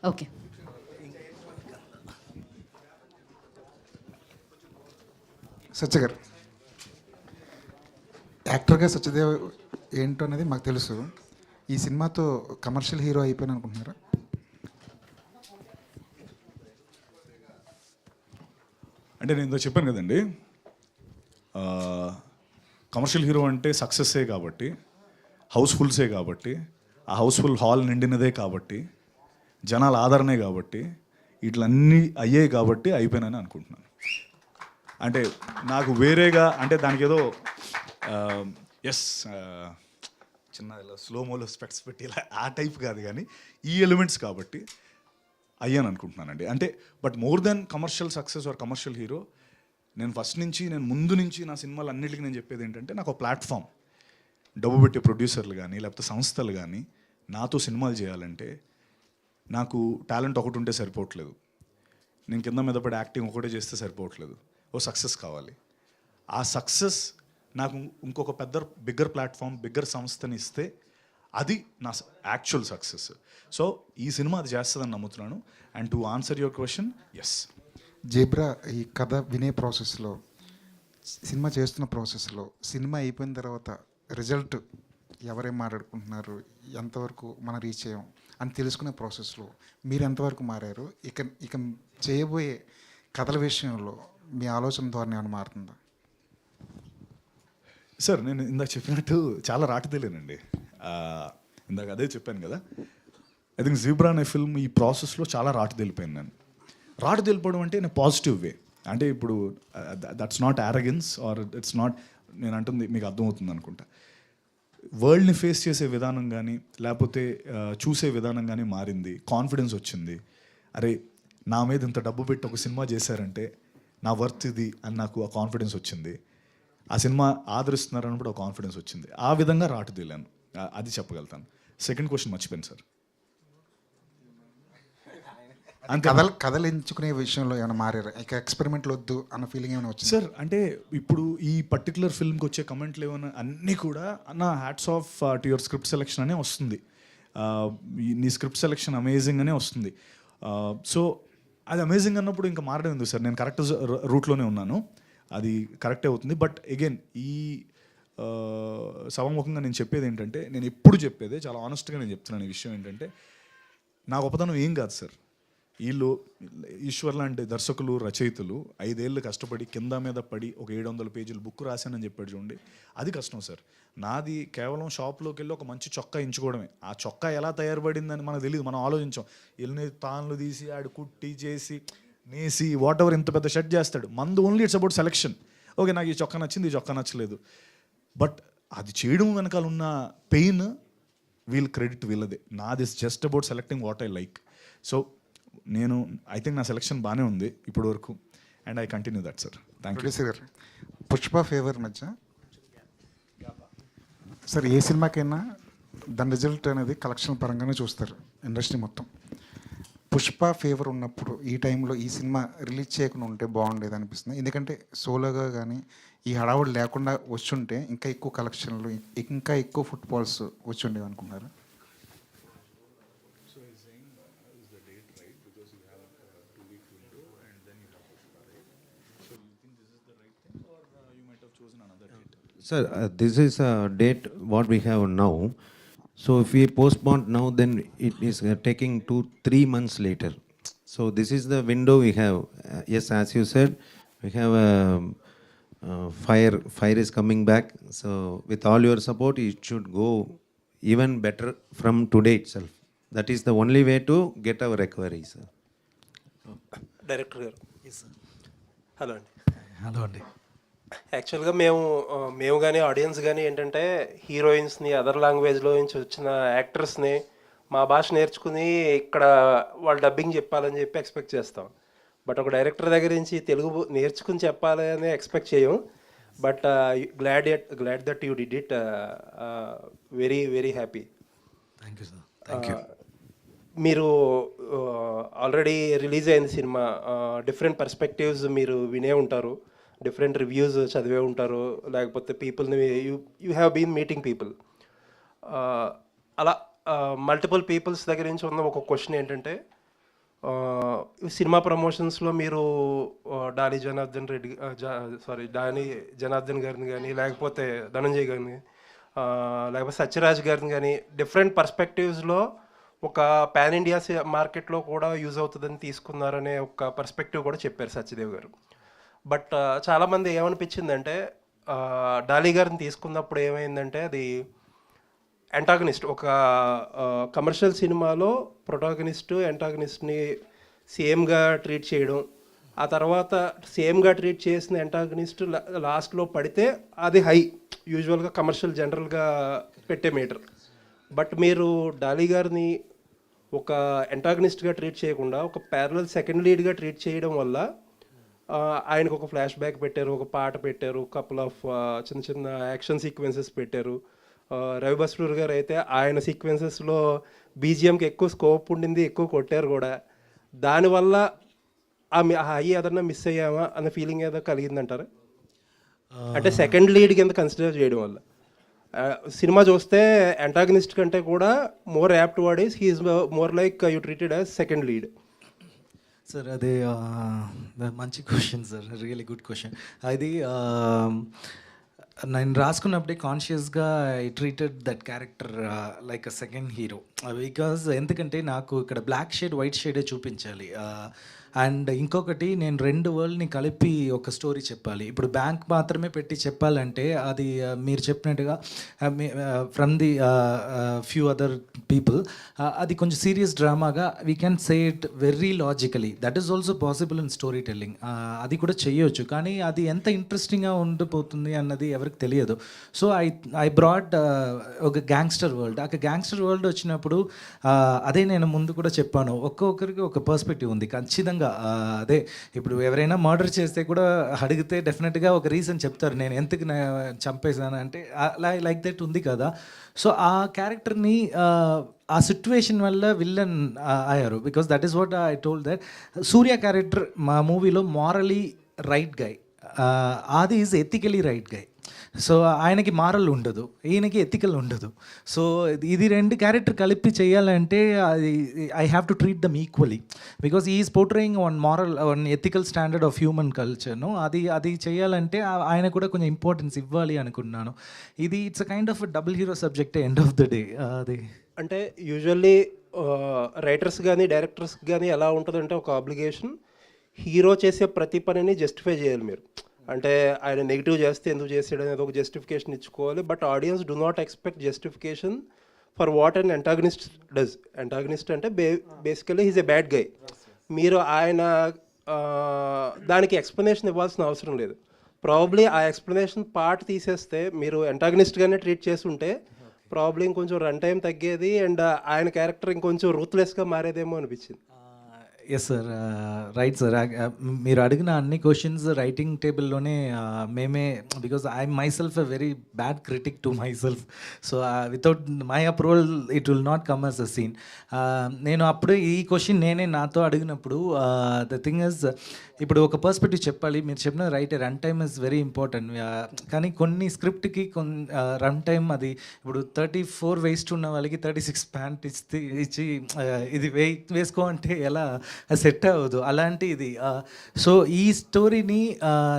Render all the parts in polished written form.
Okay. సత్య గారు, యాక్టర్గా సత్యదేవ్ ఏంటో అనేది మాకు తెలుసు. ఈ సినిమాతో కమర్షియల్ హీరో అయిపోయాను అనుకుంటున్నారా? అంటే నేను ఇందో చెప్పాను కదండి, కమర్షియల్ హీరో అంటే సక్సెస్సే కాబట్టి, హౌస్ఫుల్సే కాబట్టి, ఆ హౌస్ఫుల్ హాల్ నిండినదే కాబట్టి, జనాల ఆదరణే కాబట్టి, వీటిలన్నీ అయ్యాయి కాబట్టి అయిపోయానని అనుకుంటున్నాను. అంటే నాకు వేరేగా అంటే దానికి ఏదో ఎస్ చిన్న ఇలా స్లోమోలో స్పెక్ట్స్ పెట్టి ఇలా ఆ టైప్ కాదు, కానీ ఈ ఎలిమెంట్స్ కాబట్టి అయ్యాను అనుకుంటున్నానండి. అంటే but more than commercial success or commercial hero, నేను ముందు నుంచి నా సినిమాలు అన్నిటికీ నేను చెప్పేది ఏంటంటే, నాకు ఒక ప్లాట్ఫామ్, డబ్బు పెట్టే ప్రొడ్యూసర్లు కానీ లేకపోతే సంస్థలు కానీ నాతో సినిమాలు చేయాలంటే నాకు టాలెంట్ ఒకటి ఉంటే సరిపోవట్లేదు, నేను కింద మీద పడి యాక్టింగ్ ఒకటే చేస్తే సరిపోవట్లేదు, ఓ సక్సెస్ కావాలి. ఆ సక్సెస్ నాకు ఇంకొక బిగ్గర్ ప్లాట్ఫామ్, బిగ్గర్ సంస్థని ఇస్తే అది నా యాక్చువల్ సక్సెస్. సో ఈ సినిమా అది చేస్తుందని నమ్ముతున్నాను. And to answer your question, yes. Zebra, ఈ కథ వినే ప్రాసెస్లో, సినిమా చేస్తున్న ప్రాసెస్లో, సినిమా అయిపోయిన తర్వాత రిజల్ట్ ఎవరేం మాట్లాడుకుంటున్నారు, ఎంతవరకు మనం రీచ్ అయ్యాం అని తెలుసుకునే ప్రాసెస్లో మీరు ఎంతవరకు మారారు? ఇక ఇక చేయబోయే కథల విషయంలో మీ ఆలోచన ధోరణి ఏమైనా మారుతుందా? సార్, నేను ఇందాక చెప్పినట్టు చాలా రాటుదేలేనండి. ఇందాక అదే చెప్పాను కదా, ఐ థింక్ జీబ్రా అనే ఫిల్మ్ ఈ ప్రాసెస్లో చాలా రాటుదేలిపోయాను నేను. రాటుదేలిపోవడం అంటే నేను పాజిటివ్ వే, అంటే ఇప్పుడు that's not arrogance or it's not, నేను అంటుంది మీకు అర్థమవుతుంది అనుకుంటా. వరల్డ్ని ఫేస్ చేసే విధానం కానీ లేకపోతే చూసే విధానం కానీ మారింది, కాన్ఫిడెన్స్ వచ్చింది. అరే, నా మీద ఇంత డబ్బు పెట్టి ఒక సినిమా చేశారంటే నా వర్త్ ఇది అని నాకు ఆ కాన్ఫిడెన్స్ వచ్చింది. ఆ సినిమా ఆదరిస్తున్నారు అన్నప్పుడు ఒక కాన్ఫిడెన్స్ వచ్చింది. ఆ విధంగా రాటుదేలాను, అది చెప్పగలుగుతాను. సెకండ్ క్వశ్చన్ మర్చిపోయాను సార్. కథలు ఎంచుకునే విషయంలో ఏమైనా మారారు? ఇక ఎక్స్పెరిమెంట్లు వద్దు అన్న ఫీలింగ్ ఏమైనా వచ్చింది? సార్, అంటే ఇప్పుడు ఈ పర్టికులర్ ఫిల్మ్కి వచ్చే కమెంట్లు ఏమైనా అన్నీ కూడా నా hats off to your script selection అనే వస్తుంది. నీ స్క్రిప్ట్ సెలెక్షన్ అమేజింగ్ అనే వస్తుంది. సో అది అమేజింగ్ అన్నప్పుడు ఇంకా మారడం ఎందుకు సార్? నేను కరెక్ట్ రూట్లోనే ఉన్నాను, అది కరెక్టే అవుతుంది. బట్ అగైన్ ఈ సభాముఖంగా నేను చెప్పేది ఏంటంటే, నేను ఎప్పుడు చెప్పేదే చాలా ఆనెస్ట్గా నేను చెప్తున్నాను. ఈ విషయం ఏంటంటే, నా గొప్పతనం ఏం కాదు సార్. వీళ్ళు ఈశ్వర్ లాంటి దర్శకులు, రచయితలు 5 ఏళ్ళు కష్టపడి కింద మీద పడి ఒక 700 పేజీలు బుక్ రాశానని చెప్పాడు చూడండి, అది కష్టం సార్. నాది కేవలం షాప్లోకి వెళ్ళి ఒక మంచి చొక్కా ఎంచుకోవడమే. ఆ చొక్కా ఎలా తయారుపడిందని మనకు తెలియదు, మనం ఆలోచించాం. ఎల్ని తాన్లు తీసి ఆడు కుట్టి చేసి నేసి వాట్ ఎవర్ ఇంత పెద్ద షర్ట్ చేస్తాడు. మందు only it's about selection. Okay, నాకు ఈ చొక్కా నచ్చింది, ఈ చొక్కా నచ్చలేదు. బట్ అది చేయడం వెనకాల ఉన్న పెయిన్ వీళ్ళ క్రెడిట్ వీళ్ళదే. నాది is just about selecting what I like. So I think నా సెలెక్షన్ బాగానే ఉంది ఇప్పటి వరకు, and I continue that sir. Thank you sir. Pushpa favour మధ్య సార్, ఏ సినిమాకైనా దాని రిజల్ట్ అనేది కలెక్షన్ పరంగానే చూస్తారు ఇండస్ట్రీ మొత్తం. పుష్ప ఫేవర్ ఉన్నప్పుడు ఈ టైంలో ఈ సినిమా రిలీజ్ చేయకుండా ఉంటే బాగుండేది అనిపిస్తుంది. ఎందుకంటే సోలోగా కానీ ఈ హడావుడు లేకుండా వచ్చుంటే ఇంకా ఎక్కువ కలెక్షన్లు, ఇంకా ఎక్కువ ఫుట్ఫాల్స్ వచ్చి ఉండేవి అనుకున్నారు. Sir, this is a date what we have now. So if we postpone now, then it is taking 2-3 months later. So this is the window we have. Yes, as you said, we have fire is coming back. So with all your support, it should go even better from today itself. That is the only way to get our recovery, sir. Director గారు. Hello అండి. Hello అండి. యాక్చువల్గా మేము కానీ audience కానీ ఏంటంటే, హీరోయిన్స్ని other లాంగ్వేజ్లో నుంచి వచ్చిన యాక్టర్స్ని మా భాష నేర్చుకుని ఇక్కడ వాళ్ళు డబ్బింగ్ చెప్పాలని చెప్పి ఎక్స్పెక్ట్ చేస్తాం. బట్ ఒక డైరెక్టర్ దగ్గర నుంచి తెలుగు నేర్చుకుని చెప్పాలని ఎక్స్పెక్ట్ చేయం. But glad that you did it. Very very happy. Thank you sir. Thank you. మీరు ఆల్రెడీ రిలీజ్ అయింది సినిమా, డిఫరెంట్ పర్స్పెక్టివ్స్ మీరు వినే ఉంటారు, డిఫరెంట్ రివ్యూస్ చదివే ఉంటారు, లేకపోతే పీపుల్ని you have been meeting people. అలా మల్టిపుల్ పీపుల్స్ దగ్గర నుంచి ఉన్న ఒక క్వశ్చన్ ఏంటంటే, సినిమా ప్రమోషన్స్లో మీరు డానీ జనార్దన్ రెడ్డి డానీ జనార్దన్ గారిని కానీ లేకపోతే ధనంజయ్ గారిని లేకపోతే సత్యరాజ్ గారిని కానీ డిఫరెంట్ పర్స్పెక్టివ్స్లో ఒక పాన్ ఇండియా మార్కెట్లో కూడా యూజ్ అవుతుందని తీసుకున్నారనే ఒక పర్స్పెక్టివ్ కూడా చెప్పారు సత్యదేవ్ గారు. బట్ చాలామంది ఏమనిపించిందంటే డాలీ గారిని తీసుకున్నప్పుడు ఏమైందంటే అది యాంటాగనిస్ట్, ఒక కమర్షియల్ సినిమాలో ప్రొటాగనిస్ట్ యాంటాగనిస్ట్ని సేమ్గా ట్రీట్ చేయడం, ఆ తర్వాత సేమ్గా ట్రీట్ చేసిన యాంటాగనిస్ట్ లాస్ట్లో పడితే అది హై, యూజువల్గా కమర్షియల్ జనరల్గా పెట్టే మీటర్. బట్ మీరు డాలీ గారిని ఒక యాంటాగనిస్ట్గా ట్రీట్ చేయకుండా ఒక ప్యారలల్ సెకండ్ లీడ్గా ట్రీట్ చేయడం వల్ల ఆయనకు ఒక ఫ్లాష్ బ్యాక్ పెట్టారు, ఒక పాట పెట్టారు, కపుల్ ఆఫ్ చిన్న చిన్న యాక్షన్ సీక్వెన్సెస్ పెట్టారు. రవి బస్రూర్ గారు అయితే ఆయన సీక్వెన్సెస్లో బీజిఎంకి ఎక్కువ స్కోప్ ఉండింది, ఎక్కువ కొట్టారు కూడా. దానివల్ల హై ఏదన్నా మిస్ అయ్యామా అన్న ఫీలింగ్ ఏదో కలిగిందంటారా? అంటే సెకండ్ లీడ్ కింద కన్సిడర్ చేయడం వల్ల సినిమా చూస్తే యాంటాగనిస్ట్ కంటే కూడా more apt word is he's more like you treated as second lead. Sir అది మంచి question sir, really good question. అది నేను రాసుకున్నప్పుడే కాన్షియస్గా I treated that character like a second hero. Because ఎందుకంటే నాకు ఇక్కడ బ్లాక్ షేడ్ వైట్ షేడే చూపించాలి. అండ్ ఇంకొకటి, నేను రెండు వరల్డ్ని కలిపి ఒక స్టోరీ చెప్పాలి. ఇప్పుడు బ్యాంక్ మాత్రమే పెట్టి చెప్పాలంటే అది మీరు చెప్పినట్టుగా from the few other people అది కొంచెం సీరియస్ డ్రామాగా we can say it very logically. That is also possible in story telling. అది కూడా చేయొచ్చు, కానీ అది ఎంత ఇంట్రెస్టింగ్గా ఉండిపోతుంది అన్నది ఎవరికి తెలియదు. సో ఐ బ్రాడ్ ఒక గ్యాంగ్స్టర్ వరల్డ్. ఆ గ్యాంగ్స్టర్ వరల్డ్ వచ్చినప్పుడు అదే నేను ముందు కూడా చెప్పాను, ఒక్కొక్కరికి ఒక పర్స్పెక్టివ్ ఉంది ఖచ్చితంగా. అదే ఇప్పుడు ఎవరైనా మర్డర్ చేస్తే కూడా అడిగితే డెఫినెట్గా ఒక రీజన్ చెప్తారు, నేను ఎందుకు చంపేశాను అంటే, లైక్ దట్ ఉంది కదా. సో ఆ క్యారెక్టర్ని ఆ సిచ్యువేషన్ వల్ల విల్లన్ అయ్యారు. Because that is what I told that Surya character మా మూవీలో మారలీ రైట్ గై, ఆది is ethically right guy. So ఆయనకి మారల్ ఉండదు, ఈయనకి ఎథికల్ ఉండదు. సో ఇది రెండు క్యారెక్టర్ కలిపి చేయాలంటే అది I have to treat them equally, because is portraying one moral one ethical standard of human కల్చర్ను. అది చేయాలంటే ఆయన కూడా కొంచెం ఇంపార్టెన్స్ ఇవ్వాలి అనుకున్నాను. ఇది it's a kind of double hero subject end of the day. అది అంటే యూజువల్లీ రైటర్స్ కానీ డైరెక్టర్స్ కానీ ఎలా ఉంటుందంటే ఒక ఆబ్లిగేషన్, హీరో చేసే ప్రతి పనిని జస్టిఫై చేయాలి మీరు. అంటే ఆయన నెగిటివ్ చేస్తే ఎందుకు చేసాడు అనేది ఒక జస్టిఫికేషన్ ఇచ్చుకోవాలి. But audience do not expect justification for what and antagonist does. Antagonist అంటే basically he's a bad guy. మీరు ఆయన దానికి ఎక్స్ప్లెనేషన్ ఇవ్వాల్సిన అవసరం లేదు. ప్రాబ్లీ ఆ ఎక్స్ప్లెనేషన్ పార్ట్ తీసేస్తే మీరు యాంటాగనిస్ట్గానే ట్రీట్ చేస్తుంటే ప్రాబ్లీ ఇంకొంచెం రన్ టైం తగ్గేది అండ్ ఆయన క్యారెక్టర్ ఇంకొంచెం రూత్లెస్గా మారేదేమో అనిపించింది. Yes sir, right sir. మీరు అడిగిన అన్ని క్వశ్చన్స్ రైటింగ్ టేబుల్లోనే మేమే, because I myself a very bad critic to myself. So without my approval it will not come as a scene. నేను అప్పుడు ఈ క్వశ్చన్ నేనే నాతో అడిగినప్పుడు ద థింగ్ ఇస్, ఇప్పుడు ఒక పర్స్పెక్టివ్ చెప్పాలి. మీరు చెప్పిన right, run time is very important. కానీ కొన్ని స్క్రిప్ట్కి రన్ టైమ్ అది ఇప్పుడు 34 వేస్ట్ ఉన్న వాళ్ళకి 36 ప్యాంట్ ఇచ్చి ఇది వేసుకో అంటే ఎలా సెట్ అవ్వదు, అలాంటి ఇది. సో ఈ స్టోరీని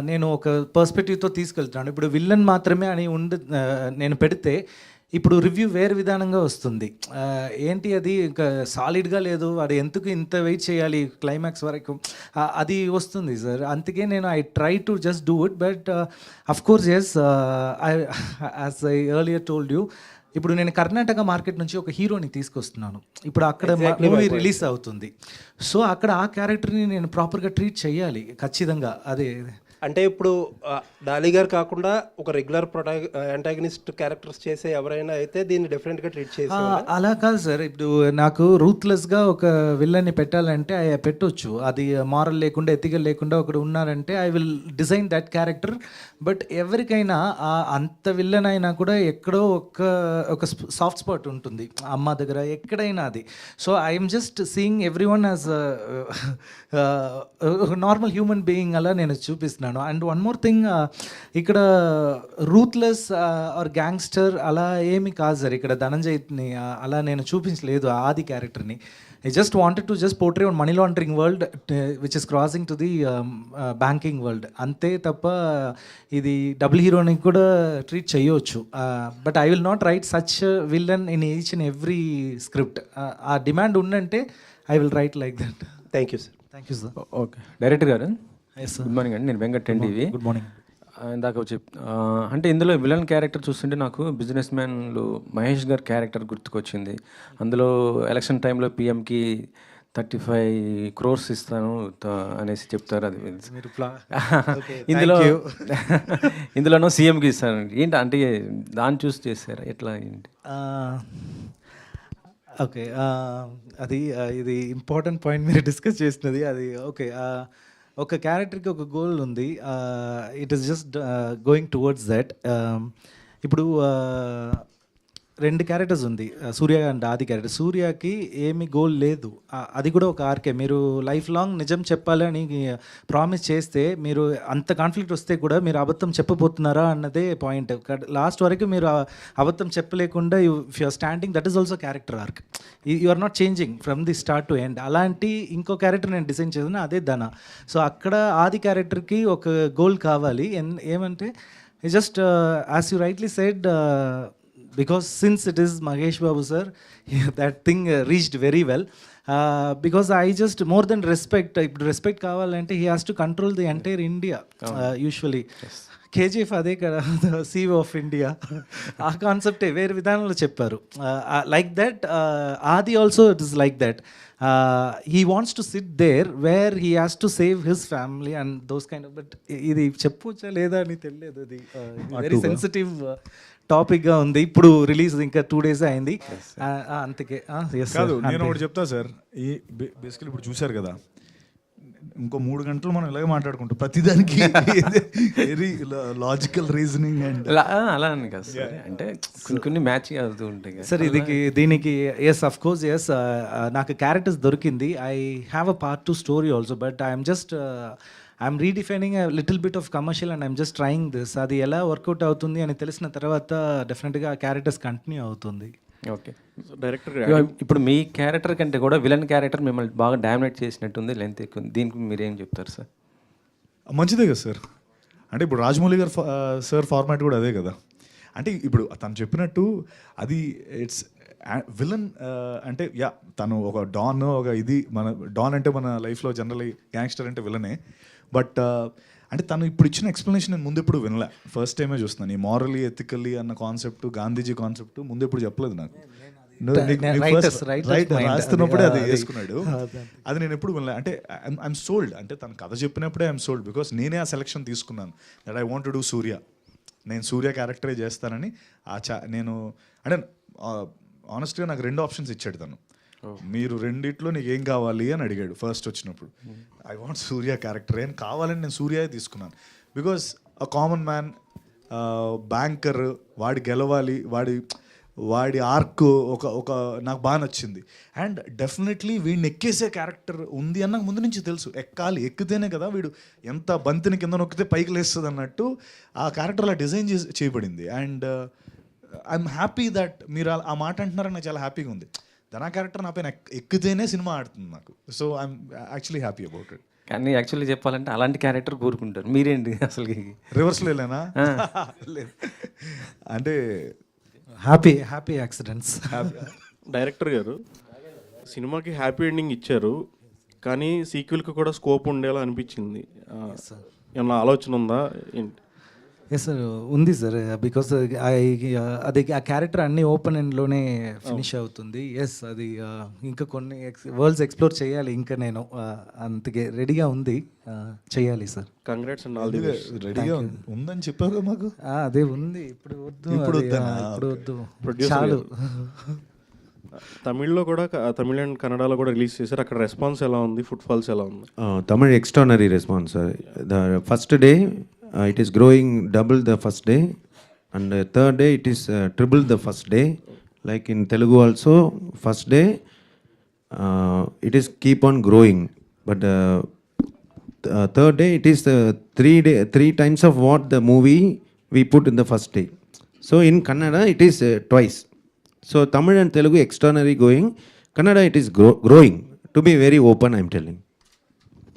నేను ఒక పర్స్పెక్టివ్తో తీసుకెళ్తున్నాను. ఇప్పుడు విల్లన్ మాత్రమే అని నేను పెడితే ఇప్పుడు రివ్యూ వేరే విధానంగా వస్తుంది. ఏంటి అది ఇంకా సాలిడ్గా లేదు, వాడు ఎందుకు ఇంత వెయిట్ చేయాలి క్లైమాక్స్ వరకు, అది వస్తుంది సార్. అందుకే నేను I try to just do it. But of course yes, as I earlier told you, ఇప్పుడు నేను కర్ణాటక మార్కెట్ నుంచి ఒక హీరోని తీసుకొస్తున్నాను. ఇప్పుడు అక్కడ మూవీ రిలీజ్ అవుతుంది. సో అక్కడ ఆ క్యారెక్టర్ని నేను ప్రాపర్గా ట్రీట్ చేయాలి ఖచ్చితంగా. అదే అంటే ఇప్పుడు డాలీ గారు కాకుండా ఒక రెగ్యులర్ యాంటాగనిస్ట్ క్యారెక్టర్స్ చేసే ఎవరైనా అయితే దీన్ని డిఫరెంట్గా ట్రీట్ చేసి అలా కాదు సార్. ఇప్పుడు నాకు రూత్లెస్గా ఒక విల్లన్ని పెట్టాలంటే పెట్టొచ్చు. అది మారల్ లేకుండా ఎథికల్ లేకుండా ఒకడు ఉన్నారంటే I will design that character. But ఎవరికైనా అంత విల్లన్ అయినా కూడా ఎక్కడో ఒక సాఫ్ట్ స్పాట్ ఉంటుంది అమ్మ దగ్గర, ఎక్కడైనా అది. So I'm just seeing every one as normal human being అలా నేను చూపిస్తున్నాను. అనుకుంటున్నాను. అండ్ వన్ మోర్ థింగ్, ఇక్కడ రూత్లెస్ ఆర్ గ్యాంగ్స్టర్ అలా ఏమి కాదు సార్. ఇక్కడ ధనంజయ్ని అలా నేను చూపించలేదు ఆది క్యారెక్టర్ని. I just wanted to just portray on money laundering world which is crossing to the banking world. అంతే తప్ప ఇది డబుల్ హీరోని కూడా ట్రీట్ చేయవచ్చు. But I will not right such villain in each and every script. ఆ demand ఉందంటే I will write like that. Thank you sir. Thank you sir. Okay director గారు yes sir. Good morning అండి. నేను Venkat TV. Good morning. ఇందాక అంటే ఇందులో villain character చూస్తుంటే నాకు బిజినెస్ మ్యాన్లు మహేష్ గారి క్యారెక్టర్ గుర్తుకొచ్చింది. అందులో ఎలక్షన్ టైంలో పిఎంకి 35 crores ఇస్తాను అనేసి చెప్తారు. అది ఇందులోనూ సీఎంకి ఇస్తాను ఏంటి అంటే దాన్ని చూసి చేశారు ఎట్లా ఏంటి? ఓకే, అది ఇది ఇంపార్టెంట్ పాయింట్ మీరు డిస్కస్ చేసినది. అది ఓకే, ఒక క్యారెక్టర్కి ఒక గోల్ ఉంది. It is just going towards that. ఇప్పుడు రెండు క్యారెక్టర్స్ ఉంది, సూర్య అండ్ ఆది క్యారెక్టర్. సూర్యకి ఏమి గోల్ లేదు, అది కూడా ఒక ఆర్కే. మీరు లైఫ్ లాంగ్ నిజం చెప్పాలని ప్రామిస్ చేస్తే మీరు అంత కాన్ఫ్లిక్ట్ వస్తే కూడా మీరు అబద్ధం చెప్పబోతున్నారా అన్నదే పాయింట్. లాస్ట్ వరకు మీరు అబద్ధం చెప్పలేకుండా if you're standing, that is also character arc. You are not changing from the start to end. అలాంటి ఇంకో క్యారెక్టర్ నేను డిజైన్ చేసిన అదే ధన. సో అక్కడ ఆది క్యారెక్టర్కి ఒక గోల్ కావాలి. ఏమంటే just as you rightly said, because since it is Mahesh Babu sir, that thing reached very well. Because I just more than respect kavalante he has to control the entire India. Usually KGF అదే కదా, CEO of India. ఆ కాన్సెప్టే వేరే విధానంలో చెప్పారు. Like that ఆది also it is like that. He wants to sit there where he has to save his family and those kind of. But ఇది చెప్పొచ్చా లేదా అని తెలియదు. అది వెరీ సెన్సిటివ్ టాపిక్గా ఉంది. ఇప్పుడు రిలీజ్ ఇంకా 2 days అయింది. అంతకే కాదు, నేను ఒకటి చెప్తా సార్. ఈ బేసికలీ ఇప్పుడు చూశారు కదా, ఇంకో 3 గంటలు మనం ఇలాగే మాట్లాడుకుంటాం ప్రతిదానికి వెరీ లాజికల్ రీజనింగ్ అండ్ అలా అని కాదు సార్, అంటే కొన్ని మ్యాచ్ అవుతూ ఉంటాయి సార్. దీనికి ఎస్ అఫ్ కోర్స్ ఎస్, నాకు క్యారెక్టర్స్ దొరికింది. I have a part 2 story also, but I'm redefining a little bit of commercial and I'm just trying this. అది ఎలా వర్కౌట్ అవుతుంది అని తెలిసిన తర్వాత డెఫినెట్గా ఆ క్యారెక్టర్స్ కంటిన్యూ అవుతుంది. ఓకే డైరెక్టర్ ఇప్పుడు మీ క్యారెక్టర్ కంటే కూడా విలన్ క్యారెక్టర్ మిమ్మల్ని బాగా డామినేట్ చేసినట్టుంది, లెంత్ ఎక్కువ. దీనికి మీరేం చెప్తారు సార్? మంచిదే కదా సార్. అంటే ఇప్పుడు రాజమౌళి గారు సార్ ఫార్మాట్ కూడా అదే కదా. అంటే ఇప్పుడు తను చెప్పినట్టు అది ఇట్స్ విలన్ అంటే యా, తను ఒక డాన్, ఒక ఇది మన డాన్ అంటే మన లైఫ్లో జనరల్లీ గ్యాంగ్స్టర్ అంటే విలనే. బట్ అంటే తను ఇప్పుడు ఇచ్చిన ఎక్స్ప్లెనేషన్ నేను ముందు ఎప్పుడు వినలే, ఫస్ట్ టైమే చూస్తున్నాను. ఈ మారలీ ఎథికల్లీ అన్న కాన్సెప్ట్, గాంధీజీ కాన్సెప్ట్ ముందు ఎప్పుడు చెప్పలేదు నాకు. రాస్తున్నప్పుడే అది వేసుకున్నాడు. అది నేను ఎప్పుడు వినలే. అంటే ఐఎమ్ సోల్డ్, అంటే తన కథ చెప్పినప్పుడే ఐఎమ్ సోల్డ్. బికాస్ నేనే ఆ సెలక్షన్ తీసుకున్నాను that I want to do Surya. నేను సూర్య క్యారెక్టరే చేస్తానని నేను అంటే ఆనెస్ట్గా నాకు 2 ఆప్షన్స్ ఇచ్చాడు తను. మీరు రెండిట్లో నీకు ఏం కావాలి అని అడిగాడు ఫస్ట్ వచ్చినప్పుడు. ఐ వాంట్ సూర్య క్యారెక్టర్ అని కావాలని నేను సూర్యే తీసుకున్నాను. Because a common man, banker, వాడి గెలవాలి, వాడి ఆర్క్ ఒక నాకు బాగా నచ్చింది. అండ్ డెఫినెట్లీ వీడిని ఎక్కేసే క్యారెక్టర్ ఉంది అన్న ముందు నుంచి తెలుసు. ఎక్కితేనే కదా వీడు ఎంత బంతిని కింద నొక్కితే పైకి లేస్తుంది అన్నట్టు ఆ క్యారెక్టర్ అలా డిజైన్ చేయబడింది. అండ్ ఐఎమ్ హ్యాపీ దట్ మీరు ఆ మాట అంటున్నారని నాకు చాలా హ్యాపీగా ఉంది. ధనా క్యారెక్టర్ నా పైన ఎక్కితేనే సినిమా ఆడుతుంది నాకు. So I'm actually happy about it. కానీ యాక్చువల్లీ చెప్పాలంటే అలాంటి క్యారెక్టర్ కోరుకుంటారు. మీరేంటి అసలు రివర్స్లో వెళ్ళానా? లేదు, అంటే హ్యాపీ యాక్సిడెంట్స్. డైరెక్టర్ గారు సినిమాకి హ్యాపీ ఎండింగ్ ఇచ్చారు, కానీ సీక్వెల్కి కూడా స్కోప్ ఉండేలా అనిపించింది. ఏమన్నా ఆలోచన ఉందా ఏంటి? ఎస్ సార్, ఉంది సార్. బికాస్ అది ఆ క్యారెక్టర్ అన్ని ఓపెన్ ఎండ్లోనే ఫినిష్ అవుతుంది. ఎస్, అది ఇంకా కొన్ని వరల్డ్స్ ఎక్స్ప్లోర్ చేయాలి. ఇంకా నేను అంతకే రెడీగా ఉంది, చేయాలి sir. Congrats and all the best. రెడీగా ఉందని చెప్పారు మాకు. అదే ఉంది, ఇప్పుడు వద్దు చాలు. తమిళ్లో కూడా, తమిళ అండ్ కన్నడలో కూడా రిలీజ్ చేశారు. అక్కడ రెస్పాన్స్ ఎలా ఉంది? ఫుట్ ఫాల్స్ ఎలా ఉంది? Tamil extraordinary response. The first day it is growing double the first day, and the third day it is triple the first day. Like in Telugu also, first day it is keep on growing, but third day, it is 3 times of what the movie we put in the first day. So in Kannada, it is twice. So Tamil and Telugu extraordinary going. Kannada, it is growing. To be very open, I am telling.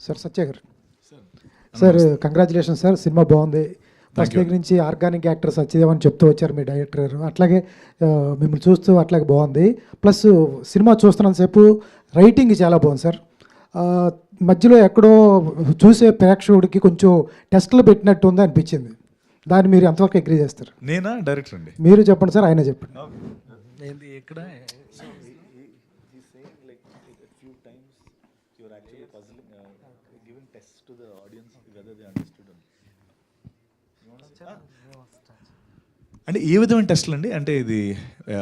Sir Satya garu sir congratulation sir, cinema బాగుంది. First దగ్గర నుంచి organic actor Satyadev అని చెప్తూ వచ్చారు మీ director గారు, అట్లాగే మిమ్మల్ని చూస్తూ అట్లాగే బాగుంది. ప్లస్ సినిమా చూస్తున్నంతసేపు రైటింగ్ చాలా బాగుంది సార్. మధ్యలో ఎక్కడో చూసే ప్రేక్షకుడికి కొంచెం టెస్ట్లు పెట్టినట్టు ఉంది అనిపించింది. దాన్ని మీరు ఎంతవరకు అగ్రీ చేస్తారు? నేనా డైరెక్టర్ అండి? మీరు చెప్పండి సార్, ఆయన చెప్పండి. ఇక్కడ అంటే ఏ విధమైన టెస్ట్లు అండి? అంటే ఇది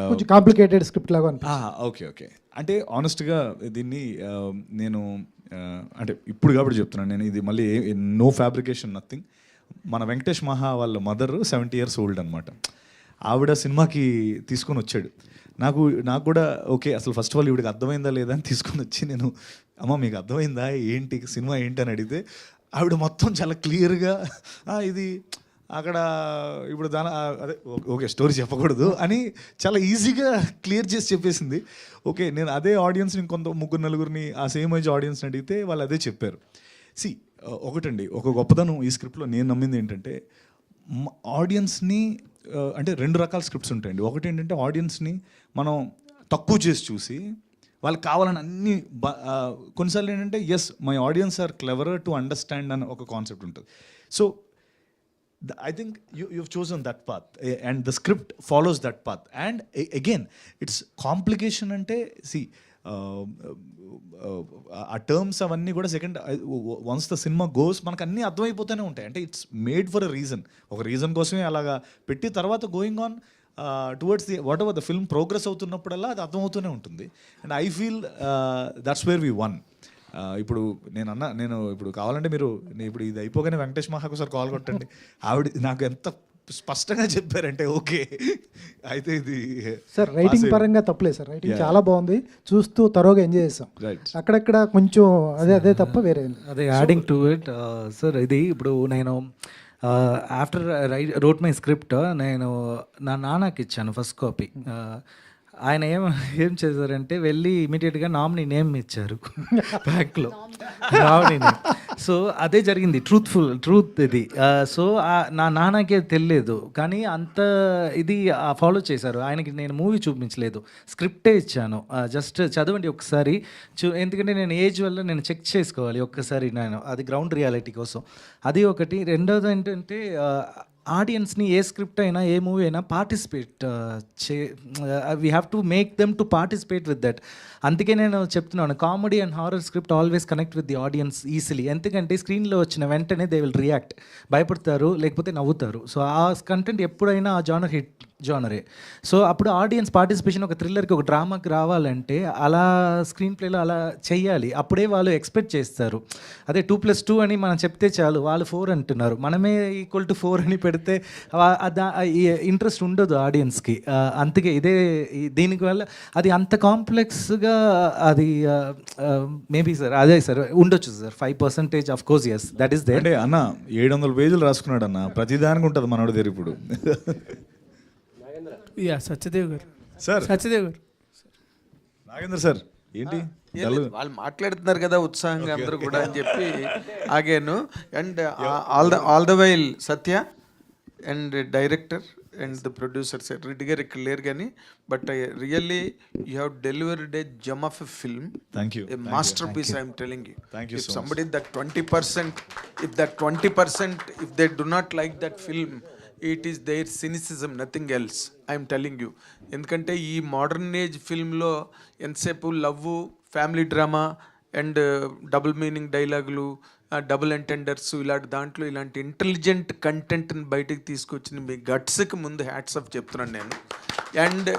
కొంచెం కాంప్లికేటెడ్ స్క్రిప్ట్ లాగా అనిపించింది. Okay okay. అంటే ఆనెస్ట్గా దీన్ని నేను అంటే ఇప్పుడు కాబట్టి చెప్తున్నాను నేను, ఇది మళ్ళీ నో ఫ్యాబ్రికేషన్ నథింగ్. మన వెంకటేష్ మహా వాళ్ళ మదర్ 70 years ఓల్డ్ అనమాట. ఆవిడ సినిమాకి తీసుకొని వచ్చాడు. నాకు కూడా ఓకే, అసలు ఫస్ట్ ఆఫ్ ఆల్ ఈవిడికి అర్థమైందా లేదా అని తీసుకొని వచ్చి నేను, అమ్మ మీకు అర్థమైందా ఏంటి సినిమా ఏంటి అని అడిగితే ఆవిడ మొత్తం చాలా క్లియర్గా ఇది అక్కడ ఇప్పుడు అదే ఓకే స్టోరీ చెప్పకూడదు అని చాలా ఈజీగా క్లియర్ చేసి చెప్పేసింది. ఓకే, నేను అదే ఆడియన్స్ని ఇంకొంత 3-4 ఆ సేమ్ ఏజ్ ఆడియన్స్ని అడిగితే వాళ్ళు అదే చెప్పారు. ఒకటండి, ఒక గొప్పదనం ఈ స్క్రిప్ట్లో నేను నమ్మింది ఏంటంటే, ఆడియన్స్ని అంటే 2 రకాల స్క్రిప్ట్స్ ఉంటాయండి. ఒకటి ఏంటంటే ఆడియన్స్ని మనం తక్కువ చేసి చూసి వాళ్ళకి కావాలని అన్ని కొన్నిసార్లు ఏంటంటే yes my audience are clever to understand అని ఒక కాన్సెప్ట్ ఉంటుంది. So I think you've chosen that path and the script follows that path. And again, it's complication ante see ఆ టర్మ్స్ అవన్నీ కూడా second once the cinema goes మనకు అన్నీ అర్థమైపోతూనే ఉంటాయి. అంటే it's made for a reason, ఒక రీజన్ కోసమే అలాగా పెట్టి తర్వాత going on towards the whatever the film progress అవుతున్నప్పుడల్లా అది అర్థమవుతూనే ఉంటుంది. And I feel that's where we won. ఇప్పుడు నేను ఇప్పుడు కావాలంటే మీరు ఇప్పుడు ఇది అయిపోగానే వెంకటేష్ మహాకు సార్ కాల్ కొట్టండి. ఆవిడ నాకు ఎంత స్పష్టంగా చెప్పారంటే ఓకే అయితే ఇది సార్ రైటింగ్ పరంగా తప్పలేదు సార్, రైటింగ్ చాలా బాగుంది, చూస్తూ తరోగా ఎంజాయ్ చేస్తాం. అక్కడక్కడ కొంచెం అదే తప్ప వేరే అదే యాడింగ్ టు ఇట్ సార్. ఇది ఇప్పుడు నేను ఆఫ్టర్ రోట్ మై స్క్రిప్ట్ నేను నా నాన్నకి ఇచ్చాను ఫస్ట్ కాపీ. ఆయన ఏం చేశారంటే వెళ్ళి ఇమీడియట్గా నామినీ నేమ్ ఇచ్చారు బ్యాక్లో, నామినీ నేమ్. సో అదే జరిగింది, ట్రూత్ ఇది. సో నా నాన్నకే తెలియదు కానీ అంత ఇది ఫాలో చేశారు. ఆయనకి నేను మూవీ చూపించలేదు, స్క్రిప్టే ఇచ్చాను, జస్ట్ చదవండి ఒకసారి ఎందుకంటే నేను ఏజ్ వల్ల నేను చెక్ చేసుకోవాలి ఒక్కసారి నేను, అది గ్రౌండ్ రియాలిటీ కోసం. అది ఒకటి. రెండోది ఏంటంటే ఆడియన్స్ని ఏ స్క్రిప్ట్ అయినా ఏ మూవీ అయినా participate we have to make them to participate with that. అందుకే నేను చెప్తున్నాను, comedy and horror script always connect with the audience easily. ఎందుకంటే స్క్రీన్లో వచ్చిన వెంటనే దే విల్ రియాక్ట్, భయపడతారు లేకపోతే నవ్వుతారు. సో ఆ కంటెంట్ ఎప్పుడైనా ఆ జానర్ హిట్ జానరే. సో అప్పుడు ఆడియన్స్ పార్టిసిపేషన్ ఒక థ్రిల్లర్కి ఒక డ్రామాకి రావాలంటే అలా స్క్రీన్ ప్లేలో అలా చెయ్యాలి, అప్పుడే వాళ్ళు ఎక్స్పెక్ట్ చేస్తారు. అదే 2+2 అని మనం చెప్తే చాలు, వాళ్ళు 4 అంటున్నారు, మనమే =4 అని పెడితే ఇంట్రెస్ట్ ఉండదు ఆడియన్స్కి. అందుకే దీనివల్ల అది అంత కాంప్లెక్స్గా అది మేబీ సార్ అదే సార్ ఉండొచ్చు sir 5% of course yes that is there. అంటే అన్న 700 పేజీలు రాసుకున్నాడు అన్న, ప్రతిదానికి ఉంటుంది మనోడి దగ్గర ఇప్పుడు. సత్యదేవ్ గారు సార్, సత్యదేవ్ గారు నాగేంద్ర సార్ ఏంటి వాళ్ళు మాట్లాడుతున్నారు కదా ఉత్సాహంగా అందరూ కూడా అని చెప్పి ఆగాను. And all the while Satya and director and the producer sir Reddy garu ఇక్కడ లేరు కానీ, but really you have delivered a gem of a film, a masterpiece. I'm telling you, if somebody that 20%, if they do not like that film, it is their cynicism, nothing else. I'm telling you. ఎందుకంటే ఈ modern age ఫిల్మ్లో ఎంతసేపు love, family drama and double meaning డైలాగులు, double ఎంటెండర్స్, ఇలాంటి దాంట్లో ఇలాంటి intelligent కంటెంట్ని బయటకు తీసుకొచ్చిన మీ గట్స్కి ముందు హ్యాట్స్ ఆఫ్ చెప్తున్నాను నేను. And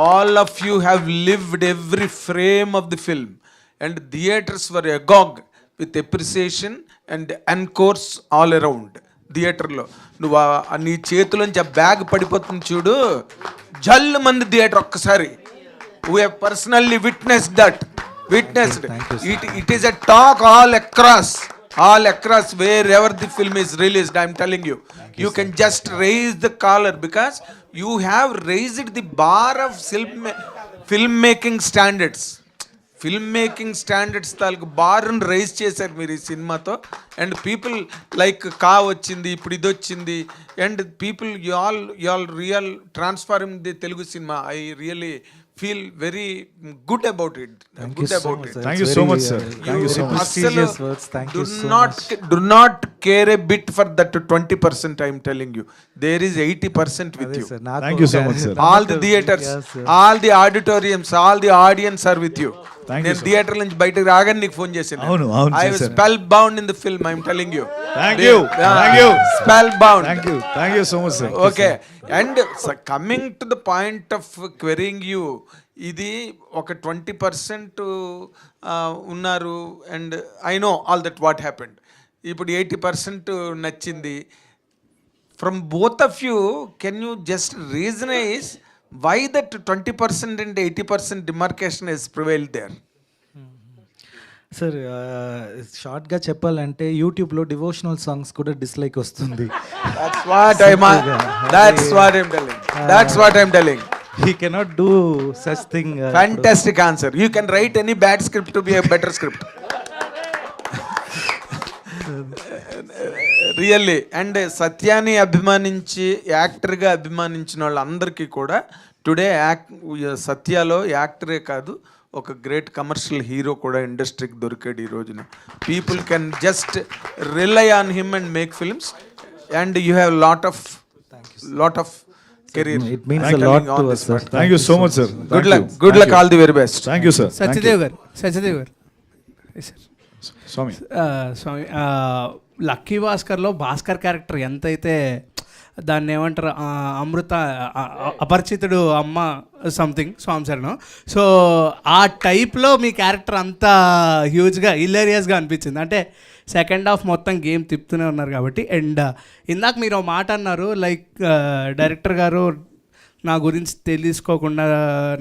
all of you have lived every frame of the film and theatres were agog with appreciation and encores all around. థియేటర్లో నువ్వు నీ చేతిలోంచి ఆ బ్యాగ్ పడిపోతుంది చూడు, జల్లు మంది థియేటర్ ఒక్కసారి. We have personally witnessed. It is a talk all across all across wherever the film is released. I'm telling you, you can just raise the collar because you have raised the bar of filmmaking standards. Film making standards తాలూకు బార్ని rise చేశారు మీరు ఈ సినిమాతో. And people like కా వచ్చింది, ఇప్పుడు ఇది వచ్చింది, and people you all real transform the Telugu cinema. I really feel very good about it. Good about it. Thank you so much, sir. Thank you so much. Prestigious words. Thank you so much. Do not care a bit for that 20%. I am telling you, there is 80% with you. Thank you so much, sir. All the theaters, all the auditoriums, all the audience are with you. Thank you, నేను sir. Theatre నుంచి బయటకు రాగానే నీకు phone చేశాను. అవును, I was చేశారు. spellbound in the film. I am telling you. Thank you. Thank you. Spellbound. Thank you so much, sir. Okay. And coming to the point of querying you, ఇది ఒక 20% ఉన్నారు. And I know all that what happened. ఇప్పుడు 80% నచ్చింది. From both of you, can you just reasonize why that 20% and 80% demarcation is prevailed there? Sir షార్ట్గా చెప్పాలంటే యూట్యూబ్లో devotional songs కూడా dislike వస్తుంది. That's what I'm telling. He cannot do such thing. Fantastic answer. You can write any bad script to be a better script. Really. And సత్యాన్ని అభిమానించి యాక్టర్గా అభిమానించిన వాళ్ళందరికీ కూడా today సత్యాలో యాక్టరే కాదు, ఒక గ్రేట్ కమర్షియల్ హీరో కూడా ఇండస్ట్రీకి దొరికాడు ఈ రోజున. People can just rely on him and make films. And you have lot of career. It means a lot to us, sir. Thank you so much, sir. Good luck, all the very best. Thank you, sir. Satyadev గారు స్వామి. స్వామి, lucky భాస్కర్లో Bhaskar character ఎంతైతే దాన్ని ఏమంటారు, అపరిచితుడు అమ్మ something స్వామి శరణం, so ఆ టైప్లో మీ character అంత హ్యూజ్గా హిలేరియస్గా అనిపించింది. అంటే సెకండ్ హాఫ్ మొత్తం గేమ్ తిప్పుతూనే ఉన్నారు కాబట్టి. అండ్ ఇందాక మీరు ఒక మాట అన్నారు, లైక్ డైరెక్టర్ గారు నా గురించి తెలుసుకోకుండా